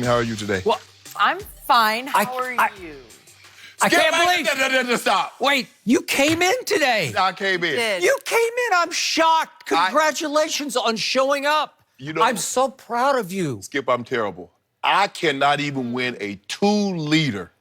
How are you today? Well, I'm fine. How are you? I can't believe. Stop. Wait, you came in today. I came in. Did. You came in. I'm shocked. Congratulations on showing up. You know- I'm so proud of you. Skip, I'm terrible. I cannot even win a 2-liter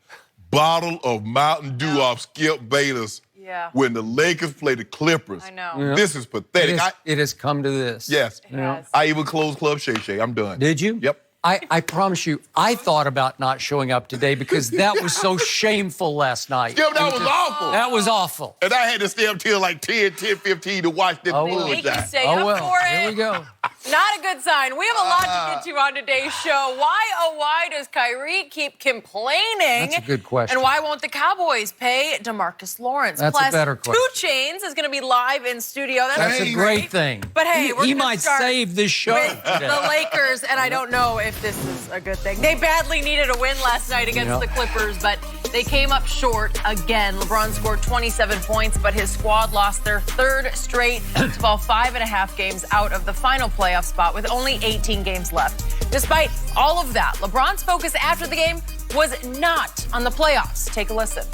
bottle of Mountain Dew off Skip Bayless Yeah. when the Lakers play the Clippers. I know. Yeah. This is pathetic. It has come to this. Yes. It has. I even closed Club Shay Shay. I'm done. Did you? Yep. I promise you, I thought about not showing up today because that was so shameful last night. Skip, that was awful. That was awful. And I had to stay up till like 10:15 to watch this Oh, They well. make you bullshit. stay Oh, up well, for it. here we go. Not a good sign. We have a lot to get to on today's show. Why, oh, why does Kyrie keep complaining? That's a good question. And why won't the Cowboys pay DeMarcus Lawrence? That's a Plus, better question. 2 Chainz is going to be live in studio. That's a great thing. But hey, we're he gonna might start save this show with today. the Lakers, and I don't know if this is a good thing. They badly needed a win last night against Yep. the Clippers, but they came up short again. LeBron scored 27 points, but his squad lost their 3rd straight to fall 5.5 games out of the final playoff spot with only 18 games left. Despite all of that, LeBron's focus after the game was not on the playoffs. Take a listen.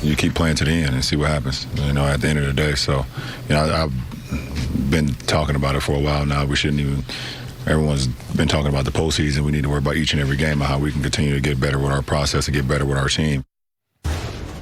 You keep playing to the end and see what happens, at the end of the day. So, I've been talking about it for a while now. Everyone's been talking about the postseason. We need to worry about each and every game and how we can continue to get better with our process and get better with our team.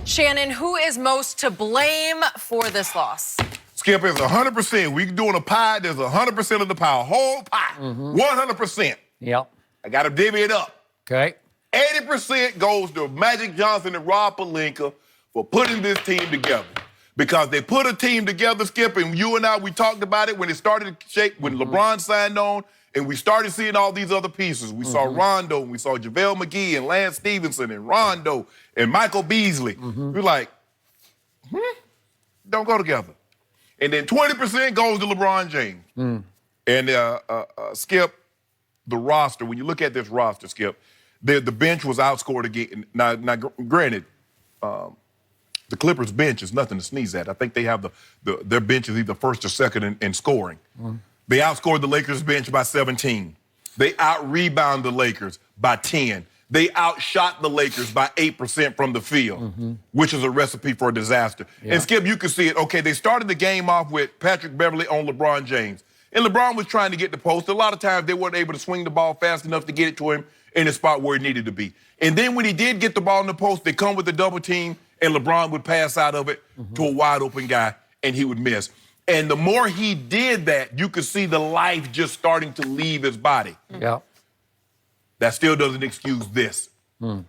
Shannon, who is most to blame for this loss? Skip, is 100%. We doing a pie. There's 100% of the pie. Whole pie. 100%. Yep. I got to divvy it up. Okay. 80% goes to Magic Johnson and Rob Pelinka for putting this team together. Because they put a team together, Skip, and you and I, we talked about it when it started to shake, when LeBron signed on, and we started seeing all these other pieces. We saw Rondo, and we saw JaVale McGee, and Lance Stevenson, and Rondo, and Michael Beasley. We're like, don't go together. And then 20% goes to LeBron James. And Skip, the roster, when you look at this roster, Skip, the bench was outscored again. Now granted, the Clippers' bench is nothing to sneeze at. I think they have their bench is either first or second in scoring. They outscored the Lakers' bench by 17. They out-rebounded the Lakers by 10. They outshot the Lakers by 8% from the field, which is a recipe for a disaster. Yeah. And Skip, you can see it. Okay, they started the game off with Patrick Beverly on LeBron James. And LeBron was trying to get the post. A lot of times they weren't able to swing the ball fast enough to get it to him in the spot where it needed to be. And then when he did get the ball in the post, they come with the double team, and LeBron would pass out of it to a wide open guy, and he would miss. And the more he did that, you could see the life just starting to leave his body. Yep. That still doesn't excuse this.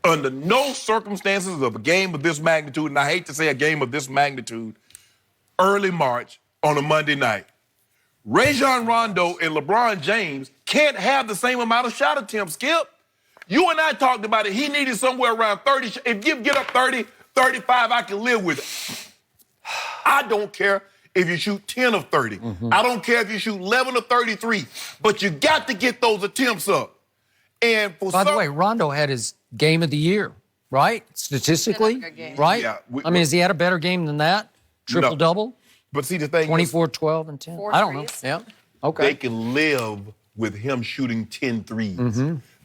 Under no circumstances of a game of this magnitude, and I hate to say a game of this magnitude, early March on a Monday night, Rajon Rondo and LeBron James can't have the same amount of shot attempts, Skip. You and I talked about it. He needed somewhere around 30. If you get up 30, 35, I can live with it. I don't care if you shoot 10 of 30. I don't care if you shoot 11 of 33. But you got to get those attempts up. And for By the way, Rondo had his game of the year, right? Statistically, He had a good game. right? Yeah, has he had a better game than that? Triple-double? But see, the thing 24, 12, and 10? 4 I don't know. threes. Yeah. is, Okay. they can live with him shooting 10 threes.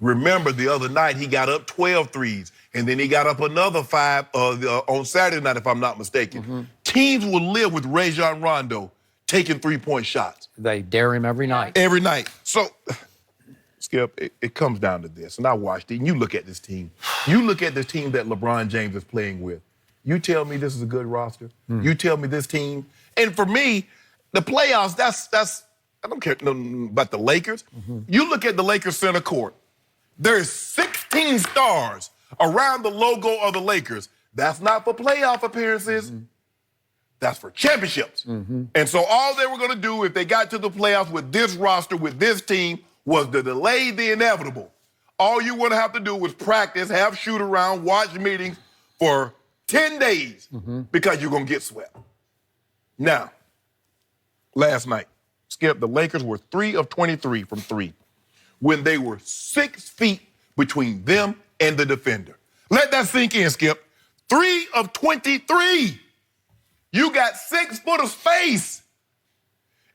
Remember, the other night, he got up 12 threes, and then he got up another 5 on Saturday night, if I'm not mistaken. Teams will live with Rajon Rondo taking three-point shots. They dare him every night. Every night. So, Skip, it comes down to this, and I watched it, and you look at this team. You look at the team that LeBron James is playing with. You tell me this is a good roster. You tell me this team. And for me, the playoffs, that's I don't care about the Lakers. You look at the Lakers center court. There's 16 stars around the logo of the Lakers. That's not for playoff appearances. That's for championships. And so all they were going to do if they got to the playoffs with this roster, with this team, was to delay the inevitable. All you would have to do was practice, have shoot around, watch meetings for 10 days because you're going to get swept. Now, last night, Skip, the Lakers were 3 of 23 from 3 when they were 6 feet between them and the defender. Let that sink in, Skip. 3 of 23. You got 6 foot of space.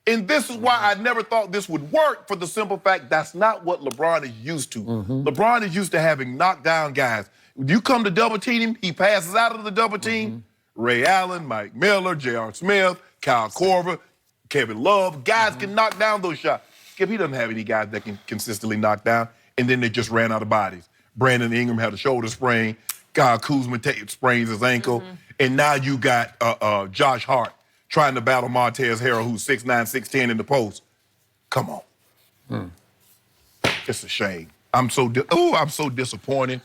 And this is why I never thought this would work, for the simple fact that's not what LeBron is used to. LeBron is used to having knockdown guys. When you come to double team him, he passes out of the double team. Ray Allen, Mike Miller, J.R. Smith, Kyle Korver, Kevin Love. Guys can knock down those shots. Skip, he doesn't have any guys that can consistently knock down. And then they just ran out of bodies. Brandon Ingram had a shoulder sprain. Kyle Kuzma sprains his ankle. And now you got Josh Hart trying to battle Montez Harrell, who's 6'9", 6'10" in the post. Come on. It's a shame. I'm so disappointed,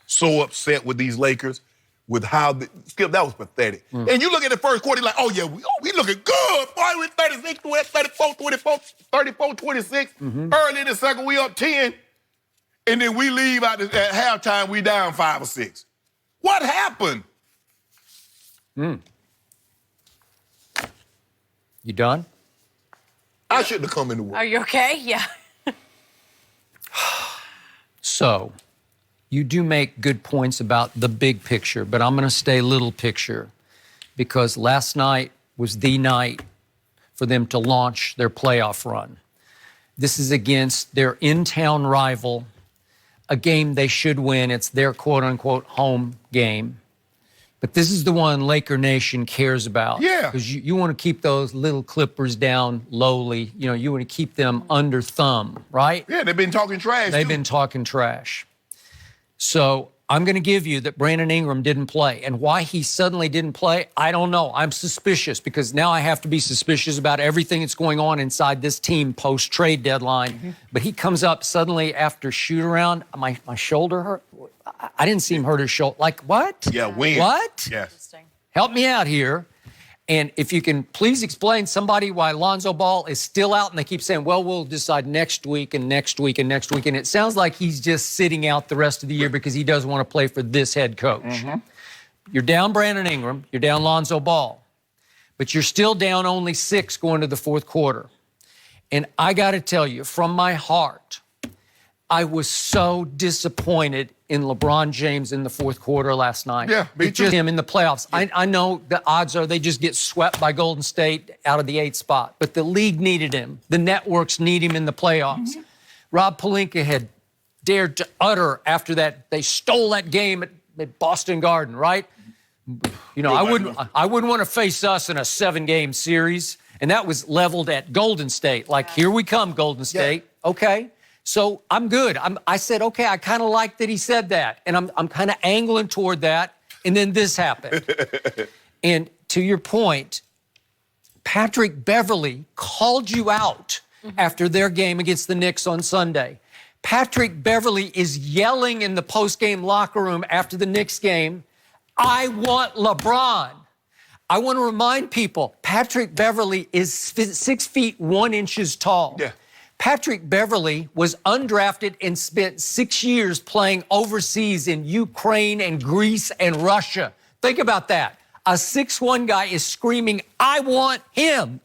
so upset with these Lakers, with how Skip, that was pathetic. And you look at the first quarter, like, oh yeah, we looking good. Boy, we 36, 34, 24, 34, 26. Early in the second, we up 10. And then we leave out at halftime, we down 5 or 6. What happened? You done? I shouldn't have come into work. Are you okay? Yeah. So, you do make good points about the big picture, but I'm going to stay little picture because last night was the night for them to launch their playoff run. This is against their in-town rival, a game they should win. It's their quote-unquote home game. But this is the one Laker Nation cares about. Yeah. Because you want to keep those little Clippers down lowly. You know, you want to keep them under thumb, right? Yeah, they've been talking trash, They've been talking trash. So I'm going to give you that Brandon Ingram didn't play. And why he suddenly didn't play, I don't know. I'm suspicious because now I have to be suspicious about everything that's going on inside this team post-trade deadline. But he comes up suddenly after shoot-around. My shoulder hurt. I didn't see him hurt his shoulder. Like, what? Yeah, when? What? Yes. Help me out here. And if you can please explain somebody why Lonzo Ball is still out and they keep saying, well, we'll decide next week and next week and next week. And it sounds like he's just sitting out the rest of the year because he doesn't want to play for this head coach. You're down Brandon Ingram. You're down Lonzo Ball. But you're still down only 6 going to the fourth quarter. And I got to tell you, from my heart, I was so disappointed in LeBron James in the fourth quarter last night. Yeah, me too. Just him in the playoffs. I know the odds are they just get swept by Golden State out of the 8th spot, but the league needed him. The networks need him in the playoffs. Rob Pelinka had dared to utter after that they stole that game at Boston Garden, right? You know, I wouldn't want to face us in a 7-game series, and that was leveled at Golden State. Like, here we come, Golden State. Okay. So I'm good. I said, okay, I kind of like that he said that. And I'm kind of angling toward that. And then this happened. And to your point, Patrick Beverley called you out after their game against the Knicks on Sunday. Patrick Beverley is yelling in the post-game locker room after the Knicks game, I want LeBron. I want to remind people, Patrick Beverley is 6 feet 1 inches tall. Yeah. Patrick Beverley was undrafted and spent 6 years playing overseas in Ukraine and Greece and Russia. Think about that. A 6'1" guy is screaming, I want him.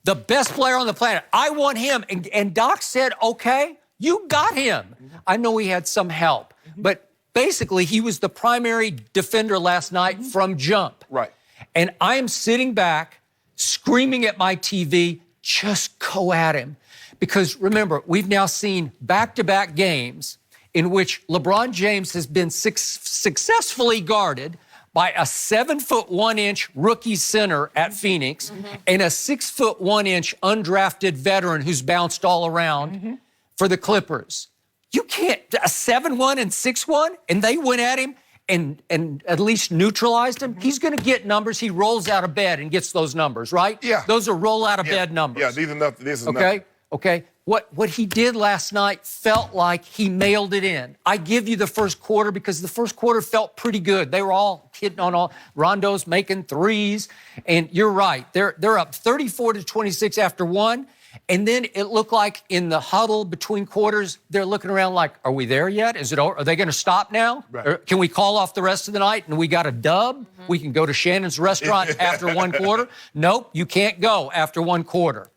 The best player on the planet. I want him. And Doc said, okay, you got him. I know he had some help, but basically he was the primary defender last night from jump. Right. And I'm sitting back screaming at my TV, just go at him. Because remember, we've now seen back-to-back games in which LeBron James has been successfully guarded by a 7'1" rookie center at Phoenix and a 6'1" undrafted veteran who's bounced all around for the Clippers. You can't, a 7'1" and 6'1", and they went at him and at least neutralized him. He's going to get numbers. He rolls out of bed and gets those numbers, right? Yeah. Those are roll out of bed numbers. Yeah, these are nothing. This is okay? nothing. Okay, what he did last night felt like he mailed it in. I give you the first quarter because the first quarter felt pretty good. They were all hitting on all. Rondo's making threes, and you're right. They're up 34-26 after 1, and then it looked like in the huddle between quarters, they're looking around like, are we there yet? Is it over? Are they going to stop now? Right. Or can we call off the rest of the night and we got a dub? We can go to Shannon's restaurant after 1 quarter? Nope, you can't go after 1 quarter.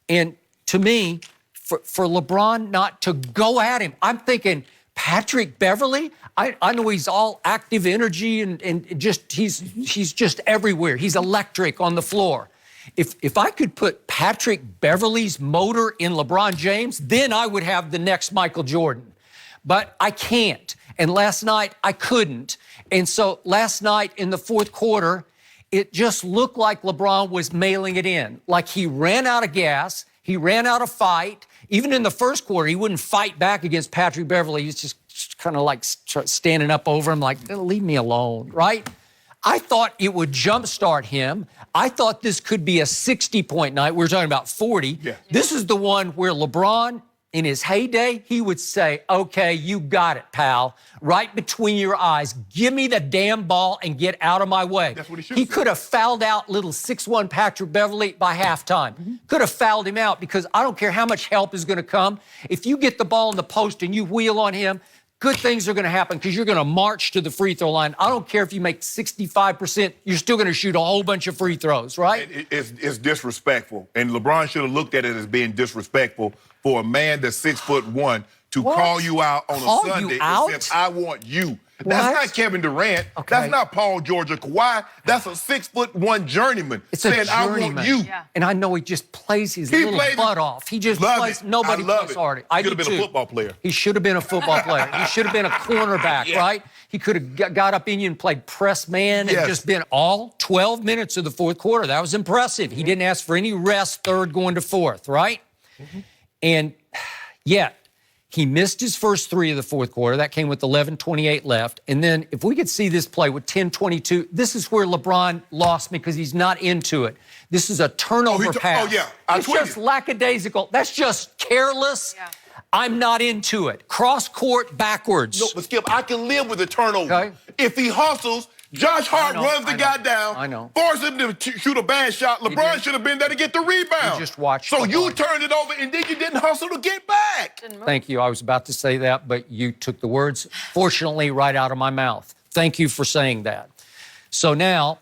And to me, for LeBron not to go at him, I'm thinking, Patrick Beverley, I know he's all active energy and just he's just everywhere. He's electric on the floor. If I could put Patrick Beverley's motor in LeBron James, then I would have the next Michael Jordan. But I can't. And last night, I couldn't. And so last night in the fourth quarter, it just looked like LeBron was mailing it in. Like he ran out of gas. He ran out of fight. Even in the first quarter, he wouldn't fight back against Patrick Beverley. He was just kind of like standing up over him like, leave me alone, right? I thought it would jumpstart him. I thought this could be a 60-point night. We're talking about 40. Yeah. This is the one where LeBron, in his heyday, he would say, okay, you got it, pal. Right between your eyes. Give me the damn ball and get out of my way. That's what he should He say. could have fouled out little 6'1" Patrick Beverley by halftime. Could have fouled him out because I don't care how much help is going to come. If you get the ball in the post and you wheel on him, good things are going to happen because you're going to march to the free throw line. I don't care if you make 65%, you're still going to shoot a whole bunch of free throws, right? It's disrespectful. And LeBron should have looked at it as being disrespectful for a man that's 6'1" to What? call you out on Call a you Sunday out? and say, I want you. What? That's not Kevin Durant. Okay. That's not Paul George or Kawhi. That's a 6'1" journeyman It's a saying, I journeyman. want you. Yeah. And I know he just plays his He little plays- butt off. He just Love plays. it. Nobody I love plays it. harder. He I could do have been a too. football player. He should have been a football player. He should have been a cornerback, Yeah. right? He could have got up in you and played press man and Yes. just been all 12 minutes of the fourth quarter. That was impressive. He didn't ask for any rest third going to fourth, right? And yet, he missed his first three of the fourth quarter. That came with 11:28 left. And then if we could see this play with 10:22, this is where LeBron lost me because he's not into it. This is a turnover pass. Oh, yeah. I It's tweeted. just lackadaisical. That's just careless. Yeah. I'm not into it. Cross court backwards. No, but Skip, I can live with a turnover. Okay. If he hustles, Josh Hart know, runs the I know, guy down, I know. forces him to shoot a bad shot. LeBron did. should have been there to get the rebound. You just watched So the you line. turned it over, and then you didn't hustle to get back. Thank you. I was about to say that, but you took the words, fortunately, right out of my mouth. Thank you for saying that. So now,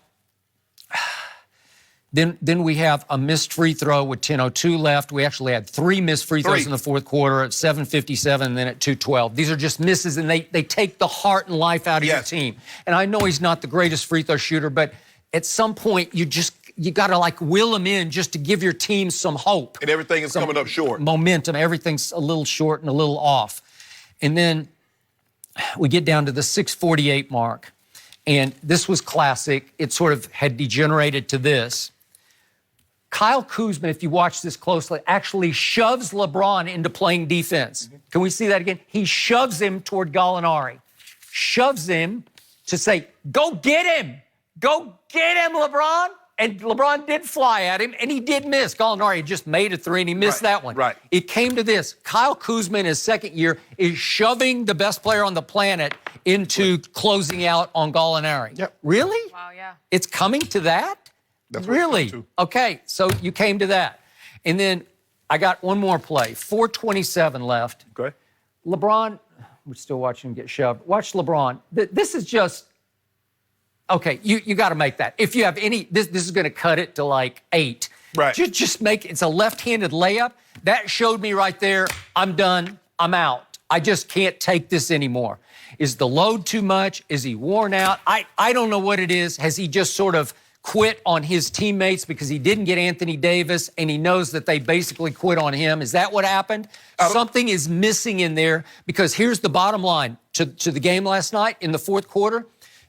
then we have a missed free throw with 10:02 left. We actually had three missed free throws in the fourth quarter at 7:57 and then at 2:12. These are just misses, and they take the heart and life out of your Yes. team. And I know he's not the greatest free throw shooter, but at some point, you got to like will him in just to give your team some hope. And everything is coming up short. Momentum. Everything's a little short and a little off. And then we get down to the 6:48 mark. And this was classic. It sort of had degenerated to this. Kyle Kuzma, if you watch this closely, actually shoves LeBron into playing defense. Can we see that again? He shoves him toward Gallinari. Shoves him to say, go get him. Go get him, LeBron. And LeBron did fly at him, and he did miss. Gallinari had just made a three, and he missed Right, that one. right. It came to this. Kyle Kuzma in his second year is shoving the best player on the planet into closing out on Gallinari. Yep. Really? Wow, yeah. It's coming to that? That's what it's Really? come to. Okay, so you came to that. And then I got one more play. 4:27 left. Okay. LeBron, we're still watching him get shoved. Watch LeBron. This is just, okay, you got to make that. If you have any, this is going to cut it to like 8. Right. Just make it. It's a left-handed layup. That showed me right there, I'm done, I'm out. I just can't take this anymore. Is the load too much? Is he worn out? I don't know what it is. Has he just sort of quit on his teammates because he didn't get Anthony Davis and he knows that they basically quit on him? Is that what happened? Something is missing in there because here's the bottom line to the game last night in the fourth quarter.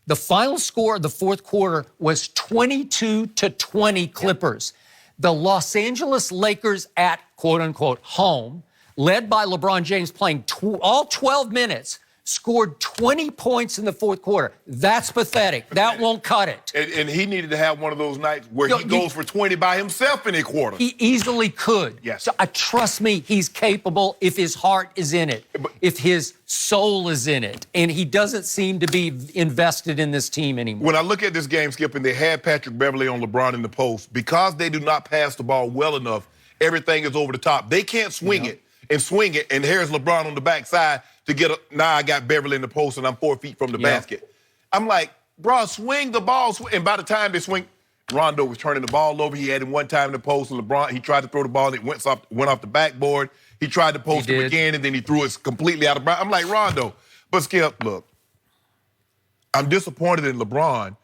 The final score of the fourth quarter was 22-20 Clippers. The Los Angeles Lakers at quote-unquote home, led by LeBron James playing all 12 minutes, scored 20 points in the fourth quarter. That's pathetic. That won't cut it. And he needed to have one of those nights where he goes for 20 by himself in a quarter. He easily could. Yes. So trust me, he's capable if his heart is in it, if his soul is in it, and he doesn't seem to be invested in this team anymore. When I look at this game, Skip, and they had Patrick Beverley on LeBron in the post, because they do not pass the ball well enough, everything is over the top. They can't swing it, and here's LeBron on the backside to get now I got Beverly in the post and I'm 4 feet from the basket. I'm like, bro, swing the ball. And by the time they swing, Rondo was turning the ball over. He had him one time in the post, and LeBron, he tried to throw the ball, and it went off the backboard. He tried to post him again, and then he threw it completely out of bounds. I'm like, Rondo. But Skip, look, I'm disappointed in LeBron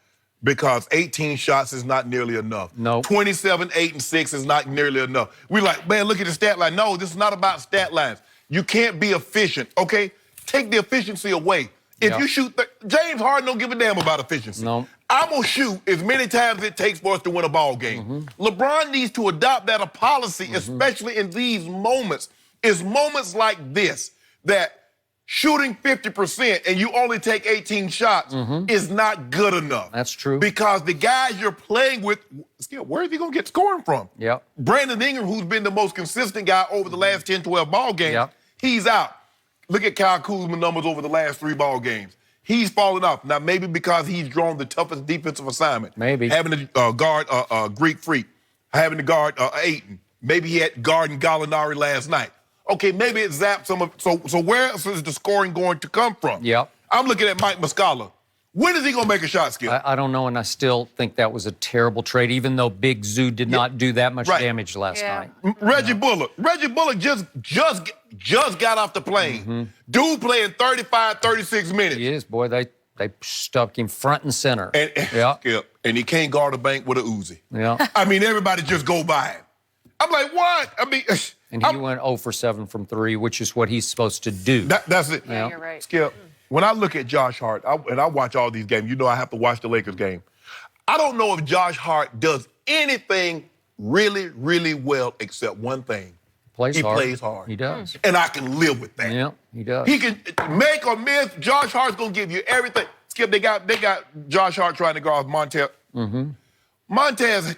because 18 shots is not nearly enough. No. 27, 8, and 6 is not nearly enough. We like, man, look at the stat line. No, this is not about stat lines. You can't be efficient, okay? Take the efficiency away. If you shoot, James Harden don't give a damn about efficiency. No. I'm going to shoot as many times as it takes for us to win a ball game. LeBron needs to adopt that a policy, especially in these moments. It's moments like this that shooting 50% and you only take 18 shots is not good enough. That's true. Because the guys you're playing with, where is he going to get scoring from? Yep. Brandon Ingram, who's been the most consistent guy over the last 10, 12 ball games, he's out. Look at Kyle Kuzma's numbers over the last 3 ball games. He's falling off. Now, maybe because he's drawn the toughest defensive assignment. Maybe. Having to guard Greek Freak, having to guard Ayton. Maybe he had guarding Gallinari last night. Okay, maybe it zapped some of. So where else is the scoring going to come from? Yep. I'm looking at Mike Muscala. When is he going to make a shot, Skip? I don't know, and I still think that was a terrible trade, even though Big Zoo did not do that much damage last night. Reggie Bullock. Reggie Bullock just got off the plane. Dude playing 35, 36 minutes. He is, boy. They stuck him front and center. And he can't guard a bank with a Uzi. Yeah. I mean, everybody just go by him. I'm like, what? I mean, and he went 0 for 7 from 3, which is what he's supposed to do. That's it. Yeah, you're right. Skip, when I look at Josh Hart, and I watch all these games, you know I have to watch the Lakers game. I don't know if Josh Hart does anything really, really well except one thing. He plays hard. He does. And I can live with that. Yeah, he does. He can make or miss. Josh Hart's going to give you everything. Skip, they got Josh Hart trying to guard Montez. Montez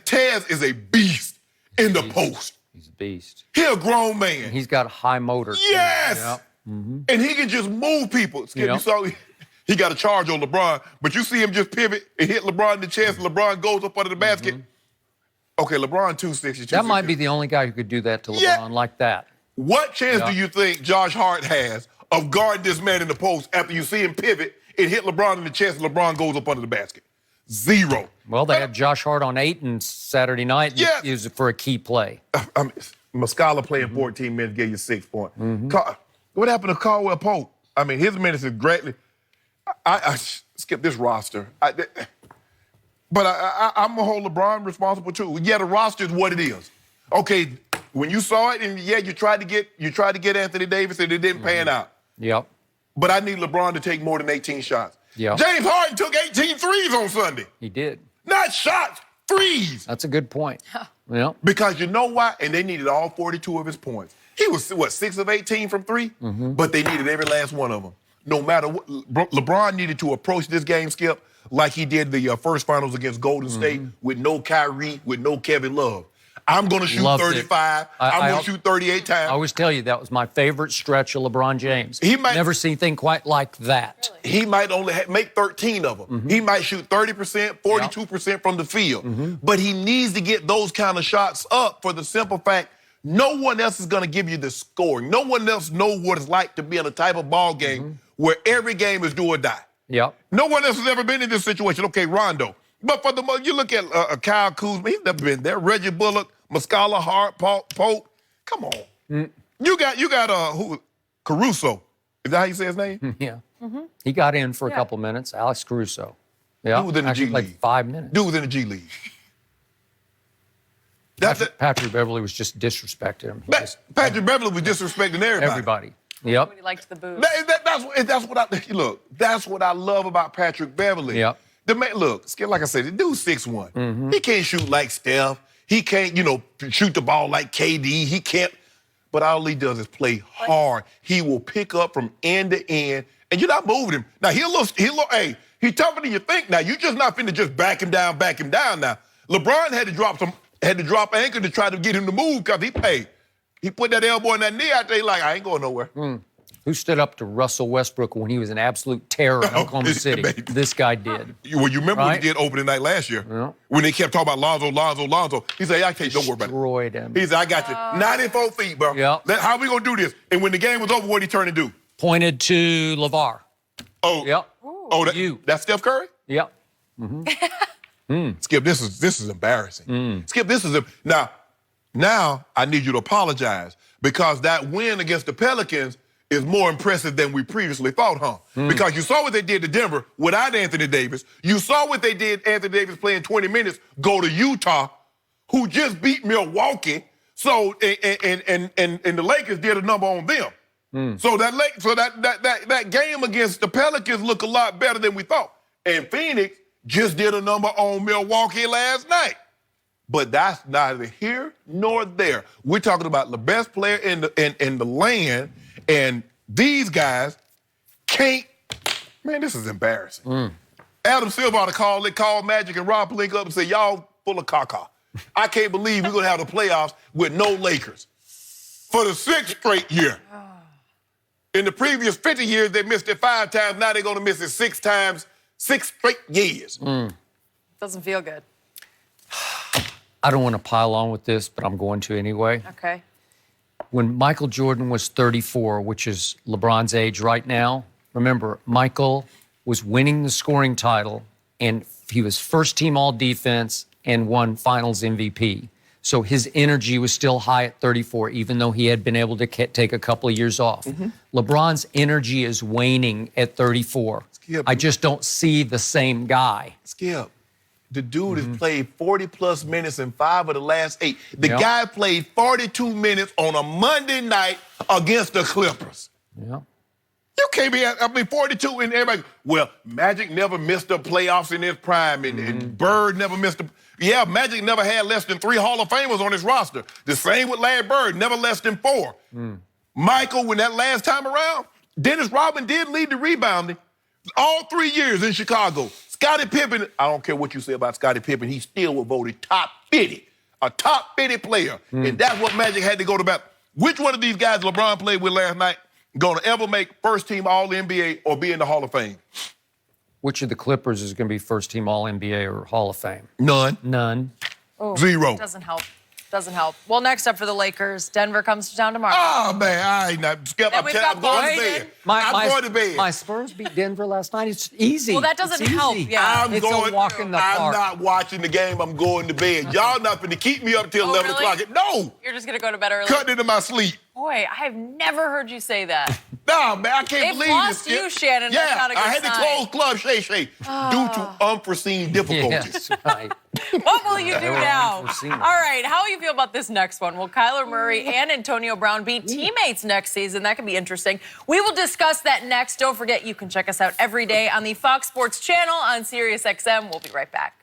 is a beast in the post. He's a beast. He's a grown man. He's got a high motor. Yes! Yep. And he can just move people. Skip, you saw he got a charge on LeBron, but you see him just pivot and hit LeBron in the chest, and LeBron goes up under the basket. Okay, LeBron 260. That might be the only guy who could do that to LeBron like that. What chance do you think Josh Hart has of guarding this man in the post after you see him pivot and hit LeBron in the chest and LeBron goes up under the basket? Zero. Well, they had Josh Hart on 8 and Saturday night. Yeah. Used it for a key play. I mean, Muscala playing 14 minutes, gave you 6 points. What happened to Caldwell Pope? I mean, his minutes is greatly. I skip this roster. But I'm going to hold LeBron responsible, too. Yeah, the roster is what it is. Okay, when you saw it, and you tried to get Anthony Davis, and it didn't pan out. Yep. But I need LeBron to take more than 18 shots. Yep. James Harden took 18 threes on Sunday. He did. Not shots, threes. That's a good point. Yeah. Because you know why? And they needed all 42 of his points. He was, 6 of 18 from 3? But they needed every last one of them. No matter what, LeBron needed to approach this game, Skip, like he did the first finals against Golden State with no Kyrie, with no Kevin Love. I'm going to shoot 35. I'm going to shoot 38 times. I always tell you that was my favorite stretch of LeBron James. He might never seen anything quite like that. He might only make 13 of them. He might shoot 30%, 42% from the field. But he needs to get those kind of shots up for the simple fact no one else is going to give you the scoring. No one else knows what it's like to be in a type of ball game where every game is do or die. Yep. No one else has ever been in this situation. Okay, Rondo. But for you look at Kyle Kuzma, he's never been there. Reggie Bullock, Muscala, Hart, Pope. Come on. You got who? Caruso. Is that how you say his name? Yeah. He got in for a couple minutes. Alex Caruso. Yeah. Dude was in the G League. Like 5 minutes. Dude was in the G League. Patrick Beverly was just disrespecting him. Patrick Beverly was disrespecting everybody. Yep. He liked the booze. That's what I love about Patrick Beverly. Yep. The man, look, Skip, like I said, the dude's 6'1". He can't shoot like Steph. He can't, shoot the ball like KD. He can't. But all he does is play hard. He will pick up from end to end, and you're not moving him. Now hey, he's tougher than you think. Now you just not finna just back him down now. LeBron had to drop anchor to try to get him to move because he put that elbow in that knee out there like, I ain't going nowhere. Who stood up to Russell Westbrook when he was an absolute terror in Oklahoma City? This guy did. Well, you remember what he did opening night last year? Yeah. When they kept talking about Lonzo. He said, I can't, don't worry about it. Destroyed him. He said, I got you. 94 feet, bro. Yep. How we going to do this? And when the game was over, what did he turn and do? Pointed to LeVar. Oh. Yep. That's Steph Curry? Yep. Skip, this is embarrassing. Skip, now I need you to apologize because that win against the Pelicans, is more impressive than we previously thought, huh? Because you saw what they did to Denver without Anthony Davis. You saw what they did, Anthony Davis playing 20 minutes, go to Utah, who just beat Milwaukee. So, and the Lakers did a number on them. So that game against the Pelicans looked a lot better than we thought. And Phoenix just did a number on Milwaukee last night. But that's neither here nor there. We're talking about the best player in the land, and these guys can't. Man, this is embarrassing. Adam Silver ought to call Magic and Rob Pelinka up and say, y'all full of caca. I can't believe we're going to have the playoffs with no Lakers for the 6th straight year. In the previous 50 years, they missed it 5 times. Now they're going to miss it 6 times, 6 straight years. Doesn't feel good. I don't want to pile on with this, but I'm going to anyway. Okay. When Michael Jordan was 34, which is LeBron's age right now, remember, Michael was winning the scoring title, and he was first-team all-defense and won Finals MVP. So his energy was still high at 34, even though he had been able to take a couple of years off. LeBron's energy is waning at 34. Skip. I just don't see the same guy. Skip. The dude has played 40-plus minutes in 5 of the last 8. The guy played 42 minutes on a Monday night against the Clippers. Yeah. You can't be, 42, and everybody, well, Magic never missed the playoffs in his prime, and Bird never missed the, Magic never had less than 3 Hall of Famers on his roster. The same with Larry Bird, never less than 4. Michael, when that last time around, Dennis Rodman did lead the rebounding all 3 years in Chicago. Scottie Pippen, I don't care what you say about Scottie Pippen, he still was voted top 50, a top 50 player. And that's what Magic had to go to bat. Which one of these guys LeBron played with last night going to ever make first-team All-NBA or be in the Hall of Fame? Which of the Clippers is going to be first-team All-NBA or Hall of Fame? None. None. Oh, 0. Doesn't help. Doesn't help. Well, next up for the Lakers, Denver comes to town tomorrow. Oh, man, I ain't not. Skip, Then I'm we've got going to Boston. bed. I'm going to bed. My Spurs beat Denver last night. It's easy. Well, that doesn't It's help, easy. yeah. It's a walk in the I'm park. not watching the game. I'm going to bed. Y'all not going to keep me up till 11 really? o'clock. No. You're just going to go to bed early? Cutting into my sleep. Boy, I have never heard you say that. No, man, I can't They've believe lost this. you, Shannon. Yeah, That's not a good I had sign. to close Club Shay Shay due to unforeseen difficulties. Yes, right. What will you do now? unforeseen. All right, how will you feel about this next one? Will Kyler Murray and Antonio Brown be teammates next season? That could be interesting. We will discuss that next. Don't forget, you can check us out every day on the Fox Sports channel on SiriusXM. We'll be right back.